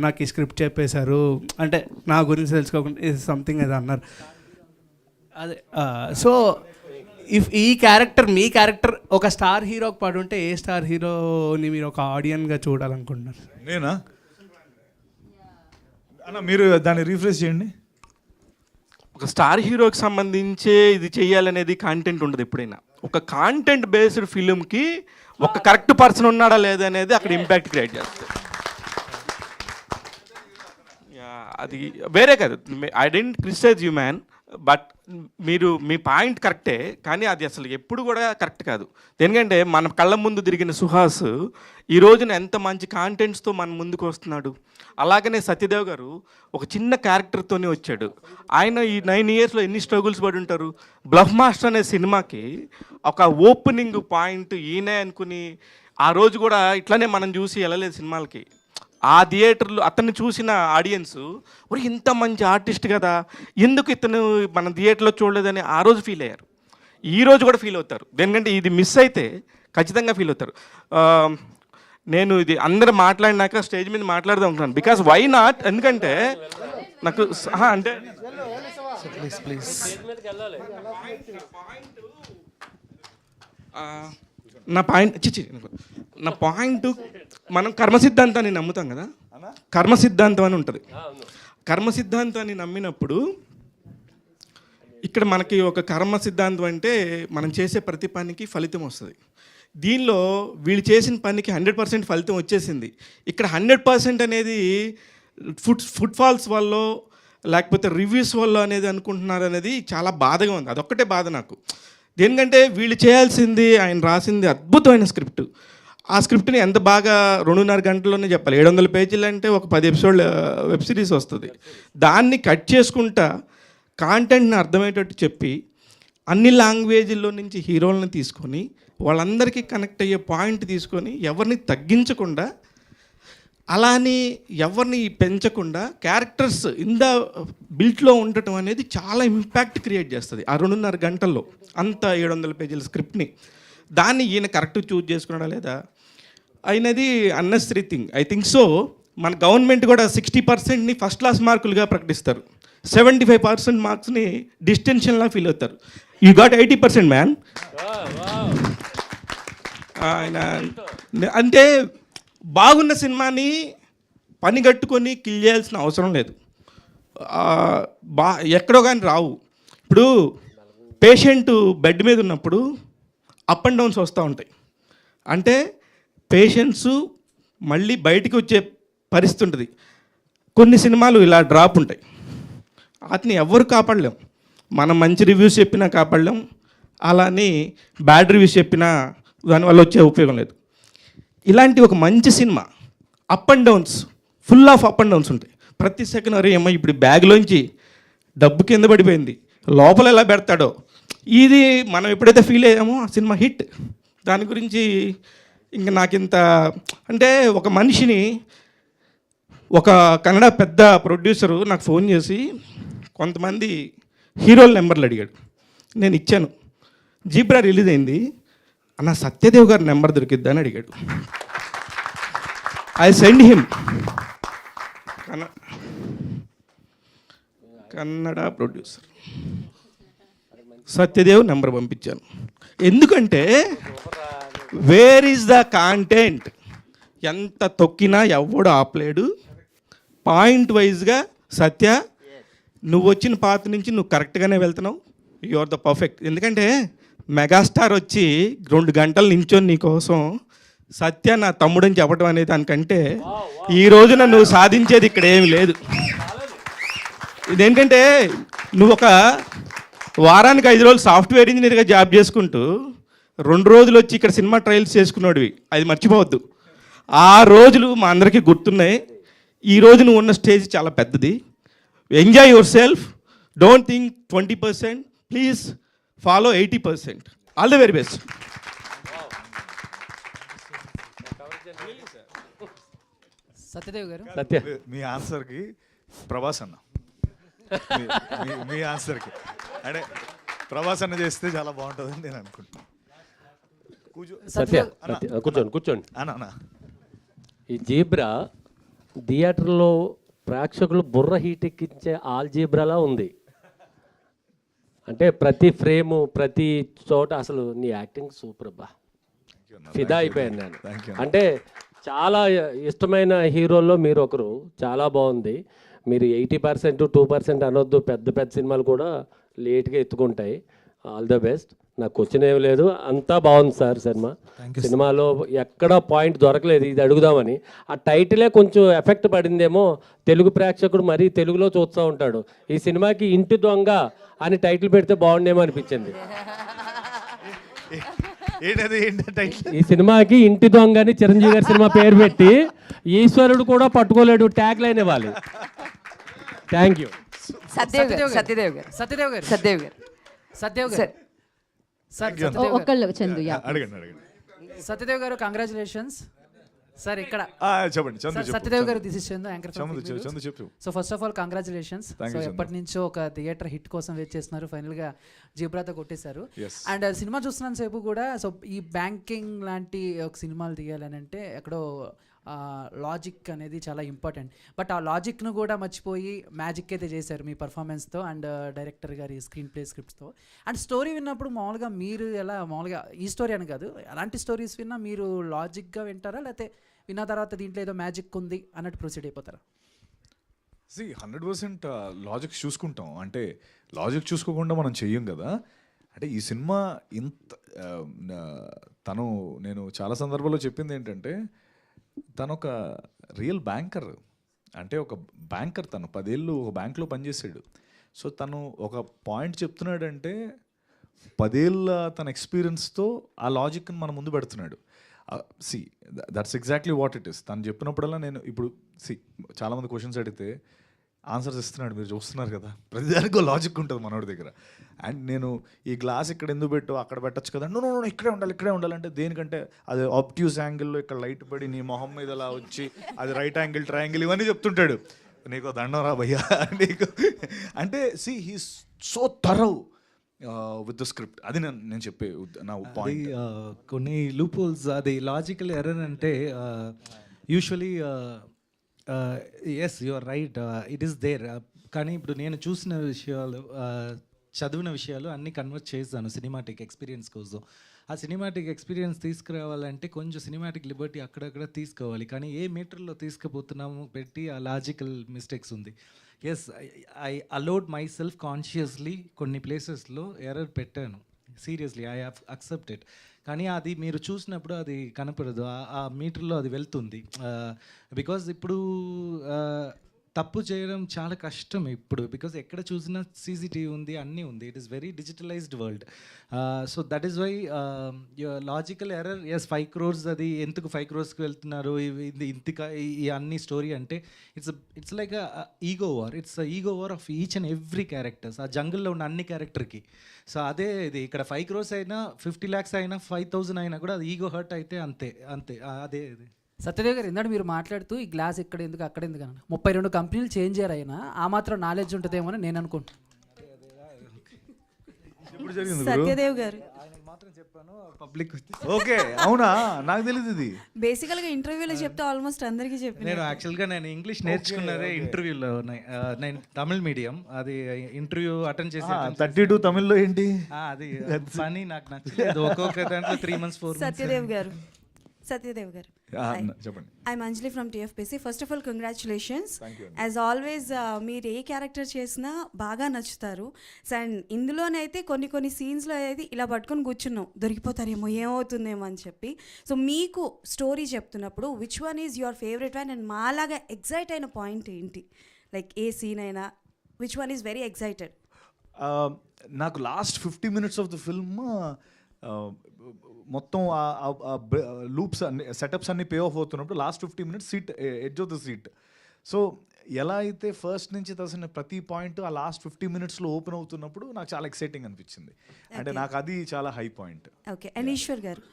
నాకు ఈ స్క్రిప్ట్ చెప్పేశారు, అంటే నా గురించి తెలుసుకోకుండా సంథింగ్ ఏదో అన్నారు. అదే సో ఇఫ్ ఈ క్యారెక్టర్, మీ క్యారెక్టర్ ఒక స్టార్ హీరోకి పడి ఉంటే ఏ స్టార్ హీరోని మీరు ఒక ఆడియన్గా చూడాలనుకుంటున్నారు? నేనా అన్న, మీరు దాన్ని రీఫ్రెష్ చేయండి. ఒక స్టార్ హీరోకి సంబంధించి ఇది చేయాలనేది కాంటెంట్ ఉండదు ఎప్పుడైనా. ఒక కాంటెంట్ బేస్డ్ ఫిలింకి ఒక కరెక్ట్ పర్సన్ ఉన్నాడా లేదా అనేది అక్కడ ఇంపాక్ట్ క్రియేట్ చేస్తుంది. అది వేరే కాదు, I don't criticise you man, but మీరు మీ పాయింట్ కరెక్టే, కానీ అది అసలు ఎప్పుడు కూడా కరెక్ట్ కాదు. ఎందుకంటే మన కళ్ళ ముందు తిరిగిన సుహాస్ ఈ రోజున ఎంత మంచి కాంటెంట్స్తో మన ముందుకు వస్తున్నాడు. అలాగనే సత్యదేవ్ గారు ఒక చిన్న క్యారెక్టర్తోనే వచ్చాడు. ఆయన ఈ 9 yearsలో ఎన్ని స్ట్రగుల్స్ పడి ఉంటారు. బ్లఫ్ మాస్టర్ అనే సినిమాకి ఒక ఓపెనింగ్ పాయింట్ ఈయనే అనుకుని ఆ రోజు కూడా ఇట్లానే మనం చూసి వెళ్ళలేదు సినిమాలకి. ఆ థియేటర్లో అతన్ని చూసిన ఆడియన్స్ మరి ఇంత మంచి ఆర్టిస్ట్ కదా, ఎందుకు ఇతను మన థియేటర్లో చూడలేదని ఆ రోజు ఫీల్ అయ్యారు. ఈ రోజు కూడా ఫీల్ అవుతారు. ఎందుకంటే ఇది మిస్ అయితే ఖచ్చితంగా ఫీల్ అవుతారు. నేను ఇది అందరూ మాట్లాడినాక స్టేజ్ మీద మాట్లాడదాం అనుకున్నాను. బికాస్ వై నాట్, ఎందుకంటే నాకు అంటే ప్లీజ్ నా పాయింట్ మనం కర్మ సిద్ధాంతాన్ని నమ్ముతాం కదా, కర్మ సిద్ధాంతం అని ఉంటుంది. కర్మ సిద్ధాంతాన్ని నమ్మినప్పుడు ఇక్కడ మనకి ఒక కర్మ సిద్ధాంతం అంటే మనం చేసే ప్రతి పనికి ఫలితం వస్తుంది. దీనిలో వీళ్ళు చేసిన పనికి 100% ఫలితం వచ్చేసింది. ఇక్కడ 100% అనేది ఫుట్ఫాల్స్ వల్ల లేకపోతే రివ్యూస్ వల్ల అనేది అనుకుంటున్నారు అనేది చాలా బాధగా ఉంది. అదొక్కటే బాధ నాకు. దేనికంటే వీళ్ళు చేయాల్సింది, ఆయన రాసింది అద్భుతమైన స్క్రిప్ట్. ఆ స్క్రిప్ట్ని ఎంత బాగా 2.5 గంటల్లోనే చెప్పాలి. 700 పేజీలు అంటే ఒక 10 ఎపిసోడ్ల వెబ్ సిరీస్ వస్తుంది. దాన్ని కట్ చేసుకుంటా కాంటెంట్ని అర్థమయ్యేటట్టు చెప్పి అన్ని లాంగ్వేజ్ల్లో నుంచి హీరోలను తీసుకొని వాళ్ళందరికీ కనెక్ట్ అయ్యే పాయింట్ తీసుకొని ఎవరిని తగ్గించకుండా అలానే ఎవరిని పెంచకుండా క్యారెక్టర్స్ ఇన్ ద బిల్ట్లో ఉండటం అనేది చాలా ఇంపాక్ట్ క్రియేట్ చేస్తుంది. ఆ 2.5 గంటల్లో అంత 700 పేజీల స్క్రిప్ట్ని దాన్ని ఈయన కరెక్ట్ చూజ్ చేసుకున్నాడా లేదా అయినది unnecessary thing. I think so. మన గవర్నమెంట్ కూడా 60%ని ఫస్ట్ క్లాస్ మార్కులుగా ప్రకటిస్తారు, 75% మార్క్స్ని డిస్టెన్షన్లా ఫీల్ అవుతారు. You got 80% man. ఆయన అంటే బాగున్న సినిమాని పని కట్టుకొని కిల్ చేయాల్సిన అవసరం లేదు. ఎక్కడో కానీ రావు. ఇప్పుడు పేషెంట్ బెడ్ మీద ఉన్నప్పుడు అప్ అండ్ డౌన్స్ వస్తూ ఉంటాయి. అంటే పేషెంట్స్ మళ్ళీ బయటికి వచ్చే పరిస్థితి ఉంటుంది. కొన్ని సినిమాలు ఇలా డ్రాప్ ఉంటాయి. వాటిని ఎవరు కాపాడలేం. మనం మంచి రివ్యూస్ చెప్పినా కాపాడలేం, అలానే బ్యాడ్ రివ్యూస్ చెప్పినా దానివల్ల వచ్చే ఉపయోగం లేదు. ఇలాంటి ఒక మంచి cinema up and downs, full of up and downs ఉంటాయి. ప్రతి సెకండ్ అరే అమ్మ ఇప్పుడు బ్యాగ్లోంచి డబ్బు కింద పడిపోయింది, లోపల ఎలా పెడతాడో, ఇది మనం ఎప్పుడైతే ఫీల్ అయ్యామో ఆ సినిమా హిట్. దాని గురించి ఇంకా నాకింత అంటే ఒక మనిషిని ఒక కన్నడ పెద్ద ప్రొడ్యూసరు నాకు ఫోన్ చేసి కొంతమంది హీరోల నెంబర్లు అడిగాడు. నేను ఇచ్చాను. జీబ్రా రిలీజ్ అయింది, అన్న సత్యదేవ్ గారి నెంబర్ దొరికిద్దా అని అడిగాడు. I send him Kannada producer Satyadev number పంపించాను. ఎందుకంటే వేర్ ఈజ్ ద కాంటెంట్, ఎంత తొక్కినా ఎవడు ఆపలేడు. పాయింట్ వైజ్గా సత్య నువ్వు వచ్చిన పాత నుంచి నువ్వు కరెక్ట్గానే వెళ్తున్నావు, యు ఆర్ ద పర్ఫెక్ట్. ఎందుకంటే మెగాస్టార్ వచ్చి 2 గంటలు నించొని నీకోసం సత్య నా తమ్ముడని చెప్పడం అనేది దానికంటే ఈ రోజున నువ్వు సాధించేది ఇక్కడ ఏమి లేదు. ఇదేంటంటే నువ్వు ఒక వారానికి 5 రోజులు సాఫ్ట్వేర్ ఇంజనీర్గా జాబ్ చేసుకుంటూ 2 రోజులు వచ్చి ఇక్కడ సినిమా ట్రయల్స్ చేసుకున్నాడువి, అది మర్చిపోవద్దు. ఆ రోజులు మా అందరికీ గుర్తున్నాయి. ఈ రోజు నువ్వు ఉన్న స్టేజ్ చాలా పెద్దది. Enjoy your self, don't think 20%, please follow 80%. All the very best. Satyadev గారు, సత్య మీ ఆన్సర్కి ప్రభాస్ అన్న, మీ ఆన్సర్కి అంటే ప్రభాస్ అన్న చేస్తే చాలా బాగుంటుందని నేను అనుకుంటున్నాను. సత్య కూర్చోండి. అన్న ఈ జీబ్రా థియేటర్లో ప్రేక్షకులు బుర్ర హీట్ ఎక్కించే ఆల్ జీబ్రాలా ఉంది. అంటే ప్రతి ఫ్రేము ప్రతి చోట అసలు నీ యాక్టింగ్ సూపర్ అబ్బా, ఫిదా అయిపోయాను నేను. అంటే చాలా ఇష్టమైన హీరోల్లో మీరు ఒకరు, చాలా బాగుంది. మీరు 80% 2% అనొద్దు, పెద్ద పెద్ద సినిమాలు కూడా లేట్గా ఎత్తుకుంటాయి. All the best. నాకు క్వశ్చన్ ఏమి లేదు, అంతా బాగుంది సార్. సినిమాలో ఎక్కడ పాయింట్ దొరకలేదు ఇది అడుగుదామని. ఆ టైటిలే కొంచెం ఎఫెక్ట్ పడిందేమో, తెలుగు ప్రేక్షకుడు మరీ తెలుగులో చూస్తూ ఉంటాడు. ఈ సినిమాకి ఇంటి దొంగ అని టైటిల్ పెడితే బాగుండేమో అనిపించింది. ఈ సినిమాకి ఇంటి దొంగ అని చిరంజీవి గారి సినిమా పేరు పెట్టి ఈశ్వరుడు కూడా పట్టుకోలేడు ట్యాగ్ లైన్ ఇవ్వాలి. Thank you. సత్యదేవ్ గారు, సత్యదేవ్ గారు, సత్యదేవ్ గారు, సత్యదేవ్ గారు, సత్యదేవ్ గారు, సత్యదేవ్ గారు, కంగ్రాచులేషన్స్ సార్. ఇక్కడ చెప్పండి సత్యదేవ్ గారు, this is Chandu, anchor. So first of all congratulations. So ఎప్పటి నుంచో ఒక థియేటర్ హిట్ కోసం వెయిట్ చేస్తున్నారు, ఫైనల్గా జీబ్రాతో కొట్టేశారు. అండ్ సినిమా చూస్తున్నంత సేపు కూడా సో ఈ బ్యాంకింగ్ లాంటి ఒక సినిమాలు తీయాలని అంటే ఎక్కడో లాజిక్ అనేది చాలా ఇంపార్టెంట్. బట్ ఆ లాజిక్ను కూడా మర్చిపోయి మ్యాజిక్ అయితే చేశారు మీ పర్ఫార్మెన్స్తో అండ్ డైరెక్టర్ గారి స్క్రీన్ ప్లే స్క్రిప్ట్స్తో. అండ్ స్టోరీ విన్నప్పుడు మామూలుగా మీరు ఎలా, మామూలుగా ఈ స్టోరీ అని కాదు, అలాంటి స్టోరీస్ విన్నా మీరు లాజిక్గా వింటారా, లేకపోతే విన్న తర్వాత దీంట్లో ఏదో మ్యాజిక్ ఉంది అన్నట్టు ప్రొసీడ్ అయిపోతారా? 100% లాజిక్ చూసుకుంటాం. అంటే లాజిక్ చూసుకోకుండా మనం చెయ్యం కదా. అంటే ఈ సినిమా ఇంత నేను చాలా సందర్భాల్లో చెప్పింది ఏంటంటే, తను ఒక రియల్ బ్యాంకర్. అంటే ఒక బ్యాంకర్, తను 10 ఏళ్ళు ఒక బ్యాంక్లో పనిచేసాడు. సో తను ఒక పాయింట్ చెప్తున్నాడంటే 10 ఏళ్ళ తన ఎక్స్పీరియన్స్తో ఆ లాజిక్ని మన ముందు పెడుతున్నాడు. That's exactly what it is. తను చెప్పినప్పుడల్లా నేను ఇప్పుడు చాలామంది క్వశ్చన్స్ అడిగితే ఆన్సర్స్ ఇస్తున్నాడు, మీరు చూస్తున్నారు కదా. ప్రతిదానికి లాజిక్ ఉంటుంది మనోడి దగ్గర. అండ్ నేను ఈ గ్లాస్ ఇక్కడ ఎందుకు పెట్టు, అక్కడ పెట్టచ్చు కదా, నో ఇక్కడే ఉండాలంటే దేనికంటే అది ఆబ్ట్యూస్ యాంగిల్లో ఇక్కడ లైట్ పడి నీ మొహం మీద అలా వచ్చి అది రైట్ యాంగిల్, ట్రయాంగిల్ ఇవన్నీ చెప్తుంటాడు. నీకు దండం రా భయ్యా నీకు. అంటే he's so thorough with the script. అది నేను చెప్పే నా పాయింట్. కొన్ని లూపుల్స్, అది లాజికల్ ఎర్రర్ అంటే usually yes you are right, it is there. కానీ ఇప్పుడు నేను చూసిన విషయాలు చదివిన విషయాలు అన్నీ కన్వర్ట్ చేశాను సినిమాటిక్ ఎక్స్పీరియన్స్ కోసం. ఆ సినిమాటిక్ ఎక్స్పీరియన్స్ తీసుకురావాలంటే కొంచెం సినిమాటిక్ లిబర్టీ అక్కడక్కడ తీసుకోవాలి, కానీ ఏ మీటర్లో తీసుకుపోతున్నాము పెట్టి ఆ లాజికల్ మిస్టేక్స్ ఉంది. Yes, I allowed myself consciously కొన్ని ప్లేసెస్లో ఎర్రర్ పెట్టాను, సీరియస్లీ ఐ హ్యావ్ అక్సెప్టెడ్. కానీ అది మీరు చూసినప్పుడు అది కనపడదు, ఆ మీటర్లో అది వెళ్తుంది. బికాజ్ ఇప్పుడు తప్పు చేయడం చాలా కష్టం ఇప్పుడు, బికాజ్ ఎక్కడ చూసినా సీసీటీవీ ఉంది, అన్నీ ఉంది. It is very digitalised world. So that is why logical error. Yes, 5 crores అది ఎందుకు 5 crores వెళ్తున్నారు ఇది ఇంతగా ఈ అన్ని స్టోరీ అంటే it's like ego war. It's ego war of each and every characters, ఆ జంగిల్లో ఉన్న అన్ని క్యారెక్టర్కి. సో అదే ఇది ఇక్కడ 5 crores అయినా 50 lakhs అయినా 5,000 అయినా కూడా అది ఈగో హర్ట్ అయితే అంతే అంతే అదే ఇది. సత్యదేవ్ గారు ఇందాక మీరు మాట్లాడుతూ ఈ గ్లాస్ ఇక్కడ ఎందుకు అక్కడ ఎందుకు అన్న 32 కంపెనీలు చేంజ్ అయ్యారు అయినా ఆ మాత్రం నాలెడ్జ్ ఉంటుందేమో అని నేను అనుకుంటున్నాను. సత్యదేవ్ గారు మాత్రం చెప్పాను పబ్లిక్. ఓకే, అవునా? నాకు తెలియదు ఇది. బేసికల్ గా ఇంటర్వ్యూలో చెప్తే ఆల్మోస్ట్ అందరికీ చెప్పిన. నేను యాక్చువల్గా నేను ఇంగ్లీష్ నేర్చుకున్నదే ఇంటర్వ్యూలో. నేను తమిళ్ మీడియం, అది ఇంటర్వ్యూ అటెండ్ చేసి 32 తమిళ్లో ఏంటి అది పని నాకు నచ్చలేదు. ఒక్కొక్క దాంట్లో 3 months 4 months. సత్యదేవ్ గారు చెప్పండి. I'm Anjali from TFPC. First of all congratulations. As always మీరు ఏ క్యారెక్టర్ చేసినా బాగా నచ్చుతారు. అండ్ ఇందులోనైతే కొన్ని సీన్స్లో అయితే ఇలా పట్టుకొని కూర్చున్నాం, దొరికిపోతారేమో ఏమవుతుందేమో అని చెప్పి. సో మీకు స్టోరీ చెప్తున్నప్పుడు which one is your favourite one and మాలాగా ఎగ్జైట్ అయిన పాయింట్ ఏంటి? లైక్ ఏ సీన్ అయినా which one is very excited? నాకు last 50 minutes of the film మొత్తం లూప్స్ అన్ని సెటప్స్ అన్ని పే ఆఫ్ అవుతున్నప్పుడు last 50 minutes seat edge of the seat. So ఎలా అయితే ఫస్ట్ నుంచి తసిన ప్రతి పాయింట్ ఆ లాస్ట్ 50 minutesలో ఓపెన్ అవుతున్నప్పుడు నాకు చాలా ఎక్సైటింగ్ అనిపించింది. అంటే నాకు అది చాలా high point. Okay. And Eshwar garu,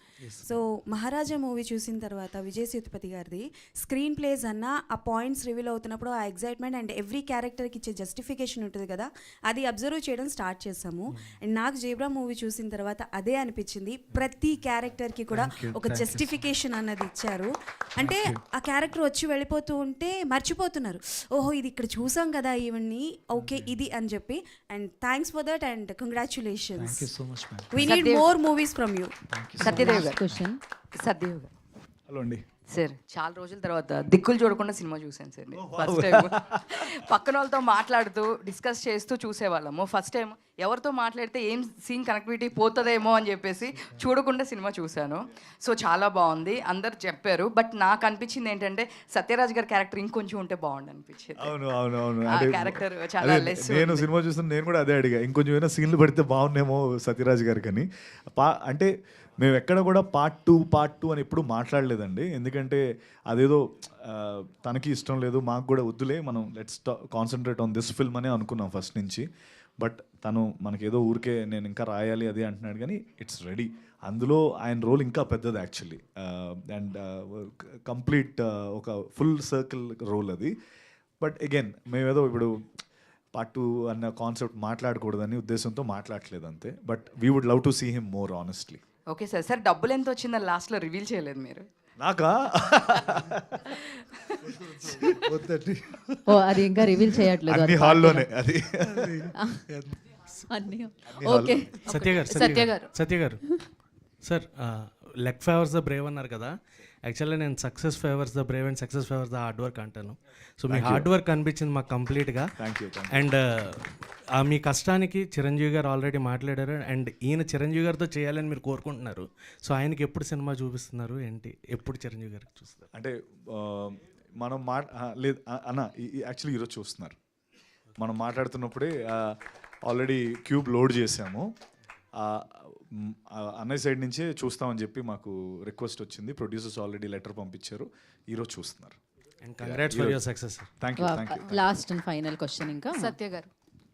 so Maharaja movie చూసిన తర్వాత విజయ్ సేతుపతి గారిది స్క్రీన్ ప్లేస్ అన్న ఆ పాయింట్స్ రివీల్ అవుతున్నప్పుడు ఆ ఎగ్జైట్మెంట్ అండ్ ఎవ్రీ క్యారెక్టర్కి ఇచ్చే జస్టిఫికేషన్ ఉంటుంది కదా, అది అబ్జర్వ్ చేయడం స్టార్ట్ చేసాము. అండ్ నాకు జేబ్రా మూవీ చూసిన తర్వాత అదే అనిపించింది. ప్రతి క్యారెక్టర్కి కూడా ఒక జస్టిఫికేషన్ అన్నది ఇచ్చారు. అంటే ఆ క్యారెక్టర్ వచ్చి వెళ్ళిపోతూ ఉంటే మర్చిపోతున్నారు, ఓహో ఇది ఇక్కడ చూసాం కదా ఈవెన్ని, ఓకే ఇది అని చెప్పి. And thanks for that and congratulations. We need more movies from you. Satyadev గారు క్వశ్చన్. సత్యదేవ్ గారు హలో అండి సార్, చాలా రోజుల తర్వాత దిక్కులు చూడకుండా సినిమా చూసాను సార్. ఫస్ట్ టైం పక్కన వాళ్ళతో మాట్లాడుతూ డిస్కస్ చేస్తూ చూసేవాళ్ళము. ఫస్ట్ టైం ఎవరితో మాట్లాడితే ఏం సీన్ కనెక్టివిటీ పోతుందేమో అని చెప్పేసి చూడకుండా సినిమా చూశాను. సో చాలా బాగుంది, అందరు చెప్పారు. బట్ నాకు అనిపించింది ఏంటంటే సత్యరాజ్ గారి క్యారెక్టర్ ఇంకొంచెం ఉంటే బాగుండు అనిపించింది. అవును ఆ క్యారెక్టర్ చాలా లెస్. నేను సినిమా చూసిన నేను కూడా అదే అడిగా, ఇంకొంచెం ఏమైనా సీన్లు పడితే బాగుండేమో సత్యరాజ్ గారికి అని. అంటే మేము ఎక్కడ కూడా పార్ట్ టూ అని ఎప్పుడు మాట్లాడలేదండి. ఎందుకంటే అదేదో తనకి ఇష్టం లేదు, మాకు కూడా వద్దులే, మనం let's concentrate on this film అనే అనుకున్నాం ఫస్ట్ నుంచి. బట్ తను మనకేదో ఊరికే నేను ఇంకా రాయాలి అది అంటున్నాడు, కానీ ఇట్స్ రెడీ. అందులో ఆయన రోల్ ఇంకా పెద్దది యాక్చువల్లీ. అండ్ కంప్లీట్ ఒక ఫుల్ సర్కిల్ రోల్ అది. బట్ అగైన్ మేమేదో ఇప్పుడు పార్ట్ 2 అన్న కాన్సెప్ట్ మాట్లాడకూడదని ఉద్దేశంతో మాట్లాడలేదు అంతే. But we would love to see him more honestly. Okay sir. Sir డబ్బులు ఎంత వచ్చిందని లాస్ట్లో రివీల్ చేయలేదు మీరు. నాకా? ఓ అది ఇంకా రివీల్ చేయట్లేదు అన్ని హాల్లోనే అది. Okay. Satya garu sir, luck favours the Brave అన్నారు కదా. యాక్చువల్లీ నేను success favours the Brave and success favours the hard work అంటాను. సో మీ హార్డ్ వర్క్ అనిపించింది మాకు కంప్లీట్గా. అండ్ మీ కష్టానికి చిరంజీవి గారు ఆల్రెడీ మాట్లాడారు. అండ్ ఈయన చిరంజీవి గారితో చేయాలని మీరు కోరుకుంటున్నారు. సో ఆయనకి ఎప్పుడు సినిమా చూపిస్తున్నారు ఏంటి, ఎప్పుడు చిరంజీవి గారికి చూస్తారు? అంటే మనం లేదు అన్న, యాక్చువల్లీ ఈరోజు చూస్తున్నారు. మనం మాట్లాడుతున్నప్పుడే ఆల్రెడీ క్యూబ్ లోడ్ చేసాము. అన్నయ్య సైడ్ నుంచే చూస్తామని చెప్పి మాకు రిక్వెస్ట్ వచ్చింది. ప్రొడ్యూసర్స్ ఆల్రెడీ లెటర్ పంపించారు, ఈరోజు చూస్తున్నారు. And congrats for your success. Thank you. Last and final question ఇంకా. సత్య గారు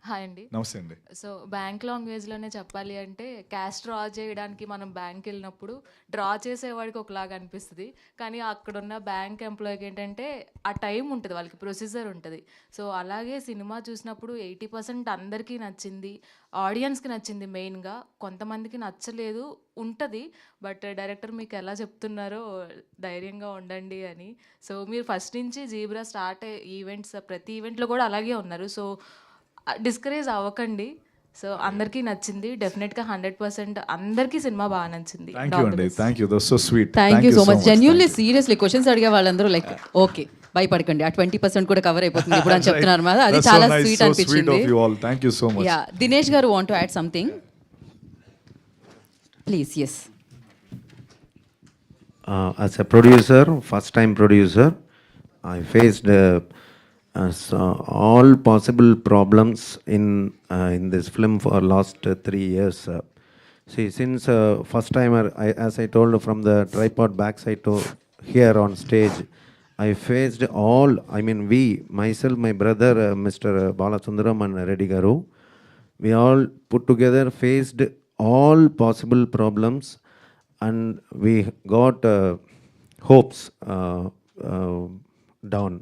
హాయ్ అండి. నమస్తే అండి. సో బ్యాంక్ లాంగ్వేజ్లోనే చెప్పాలి అంటే క్యాష్ డ్రా చేయడానికి మనం బ్యాంక్ వెళ్ళినప్పుడు డ్రా చేసేవాడికి ఒకలాగా అనిపిస్తుంది, కానీ అక్కడున్న బ్యాంక్ ఎంప్లాయీకి ఏంటంటే ఆ టైం ఉంటుంది, వాళ్ళకి ప్రొసీజర్ ఉంటుంది. సో అలాగే సినిమా చూసినప్పుడు 80% అందరికీ నచ్చింది, ఆడియన్స్కి నచ్చింది మెయిన్గా. కొంతమందికి నచ్చలేదు ఉంటుంది, బట్ డైరెక్టర్ మీకు ఎలా చెప్తున్నారో ధైర్యంగా ఉండండి అని. సో మీరు ఫస్ట్ నుంచి జీబ్రా స్టార్ట్ ఈవెంట్స్ ప్రతి ఈవెంట్లో కూడా అలాగే ఉన్నారు. సో డిస్కరేజ్ అవ్వకండి. సో అందరికీ నచ్చింది డెఫినెట్గా 100% అందరికీ సినిమా బాగా నచ్చింది. థ్యాంక్ యూ అండి, thank you, that's so sweet. Thank you so much. Genuinely seriously questions అడిగే వాళ్ళందరూ లైక్ ఓకే భయపడకండి ఆ 20% కూడా కవర్ అయిపోతుంది ఇప్పుడు అని చెప్తున్నారు కదా, అది చాలా స్వీట్ అనిపించింది. Thank you so much. Yeah Dinesh garu want to add something please. Yes. As a producer, first time producer, I faced all possible problems in this film for last 3 years. See, since first timer, as I told from the tripod backside to here on stage, I faced all, I mean we, myself, my brother, Mr. Balasundaram and Reddy Garu, we all put together faced all possible problems and we got hopes dawn.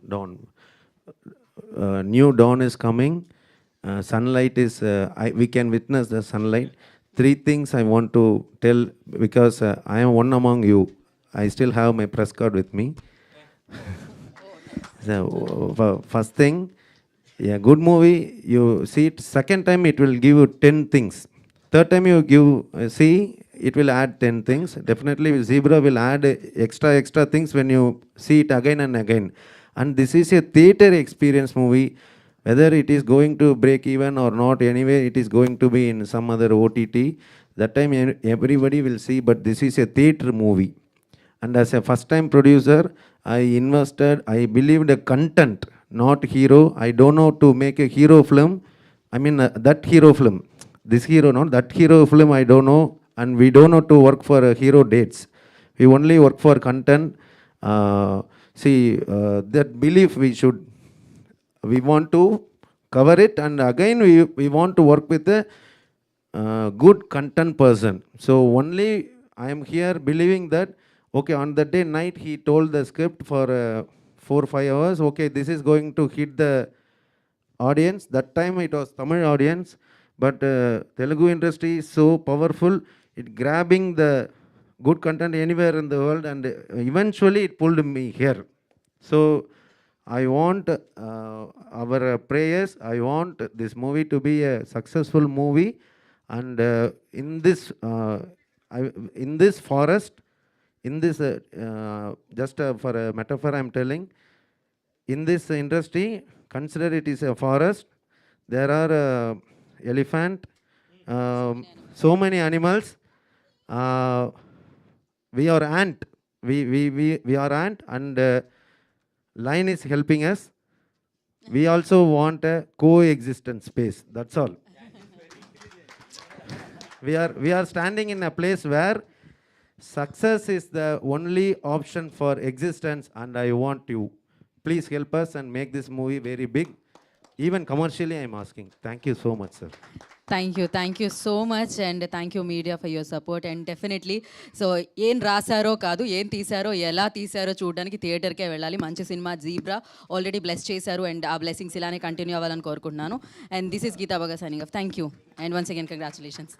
New dawn is coming, sunlight is, we can witness the sunlight. 3 things I want to tell because I am one among you. I still have my press card with me. So, first thing, a good movie, you see it, second time it will give you 10 things. Third time you give, see, it will add 10 things. Definitely Zebra will add extra things when you see it again and again. And this is a theater experience movie. Whether it is going to break even or not, anyway, it is going to be in some other OTT. That time everybody will see, but this is a theater movie. And as a first time producer, I invested, I believed a content, not hero. I don't know to make a hero film. I mean, that hero film. This hero, not that hero film, I don't know. And we don't know to work for hero dates. We only work for content. That belief we want to cover it, and again we want to work with a good content person. So only I am here believing that, okay, on that day night he told the script for 4-5 hours, okay, this is going to hit the audience. That time it was Tamil audience, but Telugu industry is so powerful, it grabbing the good content anywhere in the world, and eventually it pulled me here. So I want our prayers, I want this movie to be a successful movie, and in this forest, in this just for a metaphor I am telling, in this industry, consider it is a forest, there are elephant, so many animals, we are ant, we are ant, and lion is helping us. We also want a coexistence space, that's all. We are standing in a place where success is the only option for existence, and I want you, please help us and make this movie very big. Even commercially I am asking. Thank you so much, sir. Thank you so much and thank you media for your support and definitely so ఏం రాశారో కాదు ఏం తీశారో ఎలా తీశారో చూడడానికి థియేటర్కే వెళ్ళాలి. మంచి cinema Zebra already bless చేశారు అండ్ ఆ బ్లెస్సింగ్స్ ఇలానే కంటిన్యూ అవ్వాలని కోరుకుంటున్నాను. And this is Geetha Baga signing off. Thank you and once again congratulations.